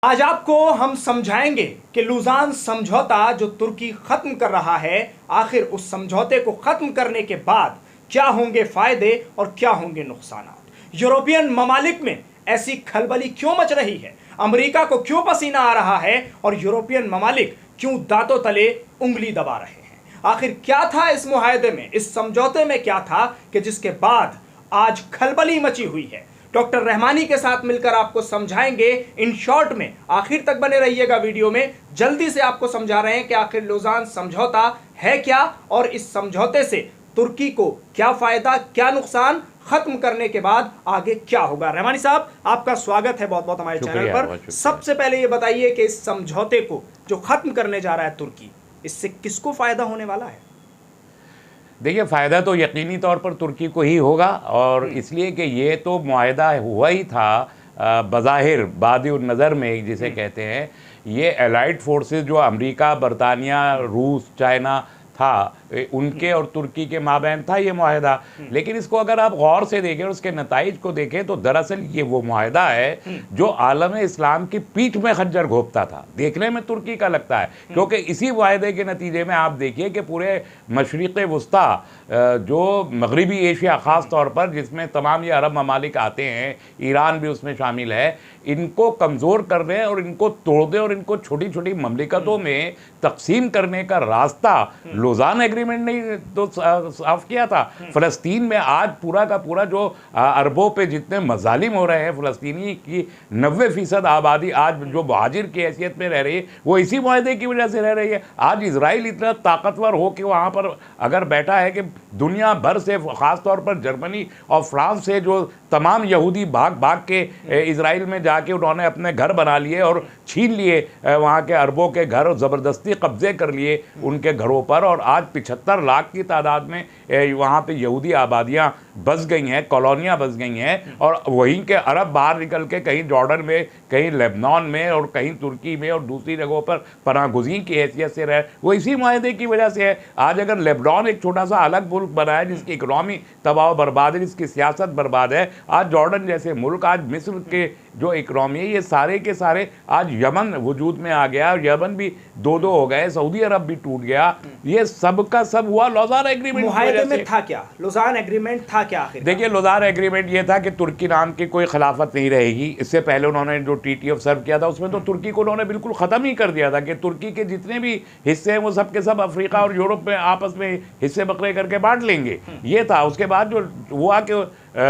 आज आपको हम समझाएंगे कि लुज़ान समझौता जो तुर्की खत्म कर रहा है, आखिर उस समझौते को खत्म करने के बाद क्या होंगे फायदे और क्या होंगे नुकसान। यूरोपियन ममालिक में ऐसी खलबली क्यों मच रही है, अमेरिका को क्यों पसीना आ रहा है और यूरोपियन ममालिक क्यों दांतों तले उंगली दबा रहे हैं। आखिर क्या था इस मुआहदे में, इस समझौते में क्या था कि जिसके बाद आज खलबली मची हुई है। डॉक्टर रहमानी के साथ मिलकर आपको समझाएंगे इन शॉर्ट में। आखिर तक बने रहिएगा वीडियो में, जल्दी से आपको समझा रहे हैं कि आखिर लुज़ान समझौता है क्या और इस समझौते से तुर्की को क्या फायदा क्या नुकसान, खत्म करने के बाद आगे क्या होगा। रहमानी साहब, आपका स्वागत है बहुत बहुत हमारे चैनल पर। सबसे पहले ये बताइए कि इस समझौते को जो खत्म करने जा रहा है तुर्की, इससे किसको फायदा होने वाला है। देखिए, फ़ायदा तो यकीनी तौर पर तुर्की को ही होगा, और इसलिए कि ये तो मुआहदा हुआ ही था बज़ाहिर बादिउन-नज़र में जिसे कहते हैं। ये एलाइड फोर्सेस जो अमेरिका, बरतानिया, रूस, चाइना था, उनके और तुर्की के माबैन था ये मुआहदा। लेकिन इसको अगर आप गौर से देखें और उसके नताइज को देखें तो दरअसल ये वो मुआहदा है जो आलम इस्लाम की पीठ में खंजर घोंपता था। देखने में तुर्की का लगता है, क्योंकि इसी मुआहदे के नतीजे में आप देखिए कि पूरे मशरिक़ वस्ता, जो मगरबी एशिया ख़ास तौर पर, जिसमें तमाम ये अरब ममालिक आते हैं, ईरान भी उसमें शामिल है, इनको कमज़ोर करने और इनको तोड़ दें और इनको छोटी छोटी ममलिकतों में तकसीम करने का रास्ता लुज़ान एग्रीमेंट ने तो साफ किया था। फ़लस्तीन में आज पूरा का पूरा जो अरबों पे जितने मजालिम हो रहे हैं, फ़लस्तीनी की 90% आबादी आज जो मुहाजिर की हैसियत में रह रही है, वो इसी मुआहदे की वजह से रह रही है। आज इजराइल इतना ताकतवर हो कि वहाँ पर अगर बैठा है कि दुनिया भर से, ख़ास तौर पर जर्मनी और फ्रांस से जो तमाम यहूदी भाग भाग के इजराइल में जाके उन्होंने अपने घर बना लिए और छीन लिए वहाँ के अरबों के घर और ज़बरदस्ती कब्जे कर लिए उनके घरों पर, और आज 75 लाख की तादाद में वहाँ पे यहूदी आबादियाँ बस गई हैं, कॉलोनियाँ बस गई हैं, और वहीं के अरब बाहर निकल के कहीं जॉर्डन में, कहीं लेबनान में और कहीं तुर्की में और दूसरी जगहों पर पनाहगुज़ीर की हैसियत से रहे। वो इसी मुआहदे की वजह से है। आज अगर लेबनान एक छोटा सा अलग मुल्क बना है जिसकी इकनॉमी तबाह बर्बाद है, जिसकी सियासत बर्बाद है, आज जॉर्डन जैसे मुल्क, आज मिस्र के जो इकनॉमी है, ये सारे के सारे, आज यमन वजूद में आ गया और यमन भी दो हो गए, सऊदी अरब भी टूट गया। ये सब का सब हुआ लुज़ान एग्रीमेंट मुआहदे में था क्या, लुज़ान एग्रीमेंट था क्या आखिर? देखिए, लुज़ान एग्रीमेंट ये था कि तुर्की नाम की कोई खिलाफत नहीं रहेगी। इससे पहले उन्होंने जो TTF सर्व किया था उसमें तो तुर्की को उन्होंने बिल्कुल ख़त्म ही कर दिया था कि तुर्की के जितने भी हिस्से हैं वो सब के सब अफ्रीका और यूरोप में आपस में हिस्से बकरे करके बांट लेंगे, ये था। उसके बाद जो हुआ कि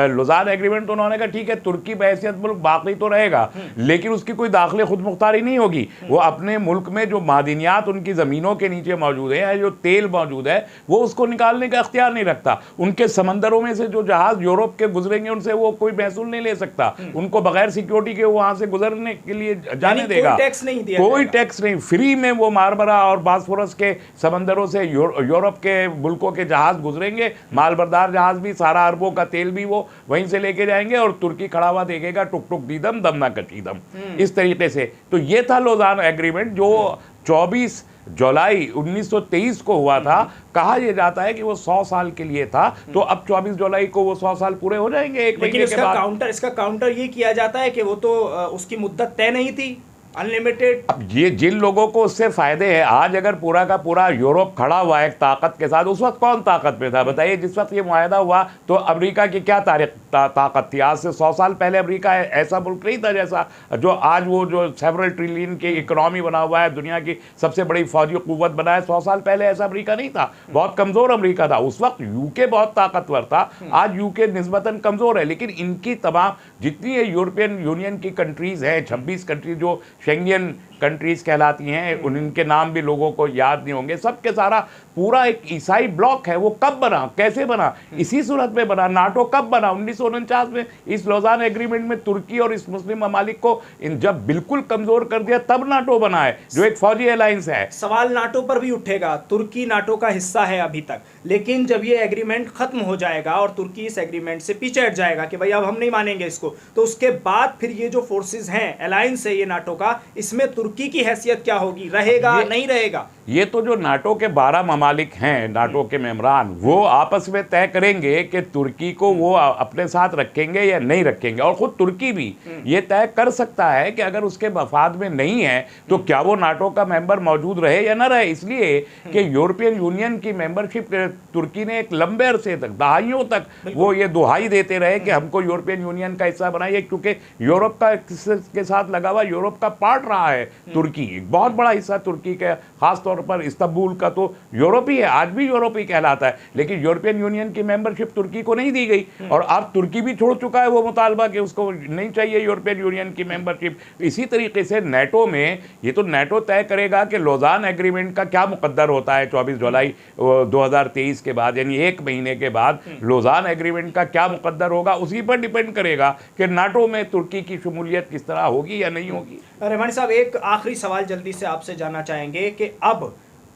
लुज़ान एग्रीमेंट तो उन्होंने कहा ठीक है, तुर्की बहैसियत मुल्क बाकी तो रहेगा, लेकिन उसकी कोई दाखिले खुद मुख्तारी नहीं होगी। वो अपने मुल्क में जो मादिनियात उनकी ज़मीनों के नीचे मौजूद है, जो तेल मौजूद है, वो उसको निकालने का अख्तियार नहीं रखता। उनके समंदरों में से जो जहाज़ यूरोप के गुजरेंगे उनसे वो कोई महसूल नहीं ले सकता। उनको बगैर सिक्योरिटी के वहाँ से गुजरने के लिए जाने देगा, कोई टैक्स नहीं, फ्री में वो मारमरा और बास्फोरस के समंदरों से यूरोप के मुल्कों के जहाज़ गुजरेंगे, मालबरदार जहाज़ भी, सारा अरबों का तेल भी वो वहीं से लेके जाएंगे, और तुर्की खड़ा हुआ देखेगा, टुक टुक दीदम दम ना कचीदम, इस तरीके से। तो ये था लुज़ान एग्रीमेंट जो 24 जुलाई 1923 को हुआ था। कहा यह जाता है कि वो 100 साल के लिए था, तो अब 24 जुलाई को वो 100 साल पूरे हो जाएंगे, एक महीने के बाद। इसका काउंटर ये किया जाता है कि वो तो उसकी मुद्दत तय नहीं थी, अनलिमिटेड। अब ये जिन लोगों को उससे फायदे हैं, आज अगर पूरा का पूरा यूरोप खड़ा हुआ है एक ताकत के साथ, उस वक्त कौन ताकत में था बताइए? जिस वक्त ये मुआहदा हुआ तो अमेरिका की क्या ताकत थी? आज से 100 साल पहले अमेरिका ऐसा मुल्क नहीं था जैसा जो आज वो जो सेवरल ट्रिलियन की इकोनॉमी बना हुआ है, दुनिया की सबसे बड़ी फौजी कुव्वत बना है। 100 साल पहले ऐसा अमेरिका नहीं था, बहुत कमज़ोर अमेरिका था। उस वक्त यूके बहुत ताकतवर था, आज यूके निस्बतन कमज़ोर है। लेकिन इनकी तमाम जितनी यूरोपियन यूनियन की कंट्रीज़ हैं, 26 कंट्रीज जो शेंगेन कंट्रीज़ कहलाती हैं, उनके नाम भी लोगों को याद नहीं होंगे, सब के सारा पूरा एक ईसाई ब्लॉक है। वो कब बना, कैसे बना? इसी सूरत में बना। नाटो कब बना? 1949 में। इस लुज़ान एग्रीमेंट में तुर्की और इस मुस्लिम ममालिक को जब बिल्कुल कमज़ोर कर दिया तब नाटो बना है, जो एक फौजी अलायंस है। सवाल नाटो पर भी उठेगा, तुर्की नाटो का हिस्सा है अभी तक, लेकिन जब ये एग्रीमेंट खत्म हो जाएगा और तुर्की इस एग्रीमेंट से पीछे हट जाएगा कि भाई अब हम नहीं मानेंगे इसको, तो उसके बाद फिर ये जो फोर्सेस हैं, अलायंस है ये नाटो का, इसमें तुर्की की हैसियत क्या होगी? रहेगा नहीं रहेगा? ये तो जो नाटो के 12 ममालिक हैं, नाटो के मेम्बरान, वो आपस में तय करेंगे कि तुर्की को वो अपने साथ रखेंगे या नहीं रखेंगे। और ख़ुद तुर्की भी ये तय कर सकता है कि अगर उसके मफाद में नहीं है तो क्या वो नाटो का मेंबर मौजूद रहे या ना रहे। इसलिए कि यूरोपियन यूनियन की मेंबरशिप तुर्की ने एक लंबे अरसे तक, दहाइयों तक वो ये दुहाई देते रहे कि हमको यूरोपियन यूनियन का हिस्सा बनाइए, क्योंकि यूरोप का के साथ लगा हुआ यूरोप का पार्ट रहा है तुर्की। एक बहुत बड़ा हिस्सा तुर्की के, खासतौर पर इस्तांबुल का तो यूरोप ही है, आज भी यूरोप ही कहलाता है। लेकिन यूरोपियन यूनियन की मेंबरशिप तुर्की को नहीं दी गई और अब तुर्की भी छोड़ चुका है वो मुतालबा कि उसको नहीं चाहिए यूरोपियन यूनियन की मेंबरशिप। इसी तरीके से नेटो में, ये तो नेटो तय करेगा कि लोजान एग्रीमेंट का क्या मुकद्दर होता है 24 जुलाई 2023 के बाद, यानी एक महीने के बाद लोजान एग्रीमेंट का क्या मुकद्दर होगा, उसी पर डिपेंड करेगा कि नाटो में तुर्की की शमूलियत किस तरह होगी या नहीं होगी। रहमानी साहब, एक आखिरी सवाल जल्दी से आपसे जानना चाहेंगे कि अब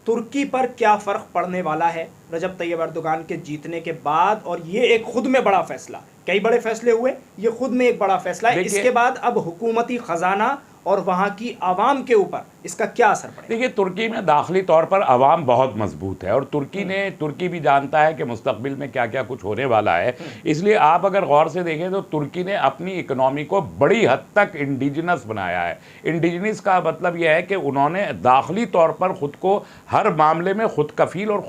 तुर्की पर क्या फ़र्क पड़ने वाला है रजब तैयब अर्दोगान के जीतने के बाद, और ये एक खुद में बड़ा फैसला, कई बड़े फैसले हुए, ये खुद में एक बड़ा फैसला है, इसके बाद अब हुकूमती ख़जाना और वहाँ की आवाम के ऊपर इसका क्या असर पड़ेगा? देखिए, तुर्की में दाखिली तौर पर आवाम बहुत मजबूत है और तुर्की भी जानता है कि मुस्तकबिल में क्या क्या कुछ होने वाला है। इसलिए आप अगर गौर से देखें तो तुर्की ने अपनी इकनॉमी को बड़ी हद तक इंडिजिनस बनाया है। इंडिजिनस का मतलब यह है कि उन्होंने दाखिली तौर पर ख़ुद को हर मामले में खुद कफील और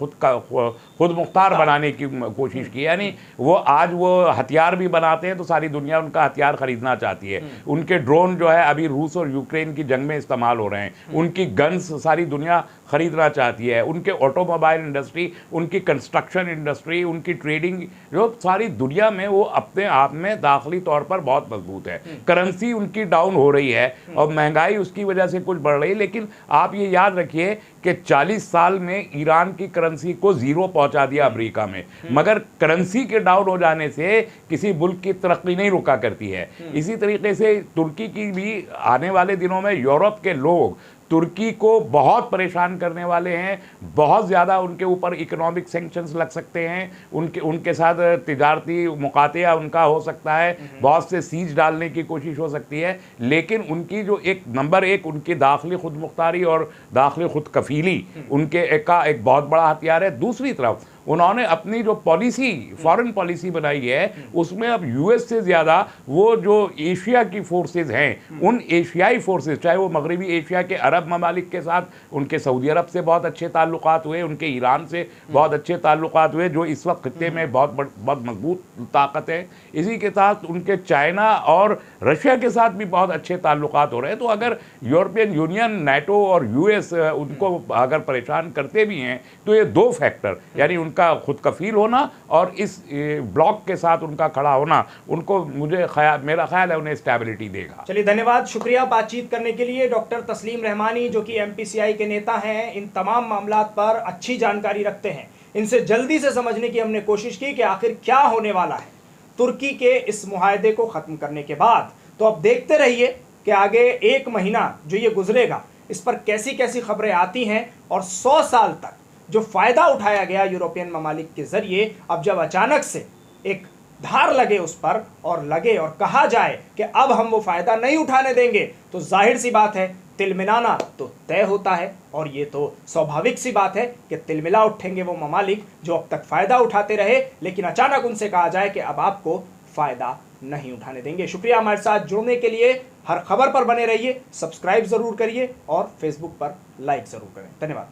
खुद मुख्तार बनाने की कोशिश की। यानी वो आज वो हथियार भी बनाते हैं तो सारी दुनिया उनका हथियार ख़रीदना चाहती है। उनके ड्रोन जो है अभी रूस और यूक्रेन की जंग में इस्तेमाल हो रहे हैं, उनकी गन्स सारी दुनिया ख़रीदना चाहती है, उनके ऑटोमोबाइल इंडस्ट्री, उनकी कंस्ट्रक्शन इंडस्ट्री, उनकी ट्रेडिंग, जो सारी दुनिया में वो अपने आप में दाखिली तौर पर बहुत मजबूत है। करेंसी उनकी डाउन हो रही है और महंगाई उसकी वजह से कुछ बढ़ रही है, लेकिन आप ये याद रखिए कि 40 साल में ईरान की करेंसी को ज़ीरो पहुंचा दिया अमेरिका में, मगर करेंसी के डाउन हो जाने से किसी मुल्क की तरक्की नहीं रुका करती है। इसी तरीके से तुर्की की भी आने वाले दिनों में यूरोप के लोग तुर्की को बहुत परेशान करने वाले हैं, बहुत ज़्यादा उनके ऊपर इकोनॉमिक सैंक्शंस लग सकते हैं, उनके साथ तिजारती मुकातिया उनका हो सकता है, बहुत से सीज डालने की कोशिश हो सकती है। लेकिन उनकी जो एक नंबर एक उनकी दाखिली खुद मुख्तारी और दाखिली खुद कफीली उनके एक बहुत बड़ा हथियार है। दूसरी तरफ उन्होंने अपनी जो पॉलिसी, फॉरेन पॉलिसी बनाई है, उसमें अब यूएस से ज़्यादा वो जो एशिया की फोर्सेस हैं, उन एशियाई फोर्सेस, चाहे वो मगरबी एशिया के अरब ममालिक के साथ, उनके सऊदी अरब से बहुत अच्छे ताल्लुकात हुए, उनके ईरान से बहुत अच्छे ताल्लुकात हुए, जो इस वक्त खित्ते में बहुत मजबूत ताकत है। इसी के साथ उनके चाइना और रशिया के साथ भी बहुत अच्छे ताल्लुकात हो रहे हैं। तो अगर यूरोपियन यूनियन, नाटो और यूएस उनको अगर परेशान करते भी हैं तो ये दो फैक्टर, यानी उनका खुद कफील होना और इस ब्लॉक के साथ उनका खड़ा होना, उनको मेरा ख्याल है उन्हें स्टेबिलिटी देगा। चलिए, धन्यवाद, शुक्रिया बातचीत करने के लिए। डॉक्टर तस्लीम रहमानी, जो कि एमपीसीआई के नेता हैं, इन तमाम मामलात पर अच्छी जानकारी रखते हैं। इनसे जल्दी से समझने की हमने कोशिश की कि आखिर क्या होने वाला है तुर्की के इस मुआहदे को ख़त्म करने के बाद। तो अब देखते रहिए कि आगे एक महीना जो ये गुजरेगा, इस पर कैसी कैसी खबरें आती हैं, और 100 साल तक जो फ़ायदा उठाया गया यूरोपियन ममालिक के ज़रिए, अब जब अचानक से एक धार लगे उस पर और कहा जाए कि अब हम वो फ़ायदा नहीं उठाने देंगे, तो जाहिर सी बात है तिलमिलाना तो तय होता है। और ये तो स्वाभाविक सी बात है कि तिलमिला उठेंगे वो ममालिक जो अब तक फ़ायदा उठाते रहे, लेकिन अचानक उनसे कहा जाए कि अब आपको फ़ायदा नहीं उठाने देंगे। शुक्रिया हमारे साथ जुड़ने के लिए। हर खबर पर बने रहिए, सब्सक्राइब ज़रूर करिए और फेसबुक पर लाइक ज़रूर करें। धन्यवाद।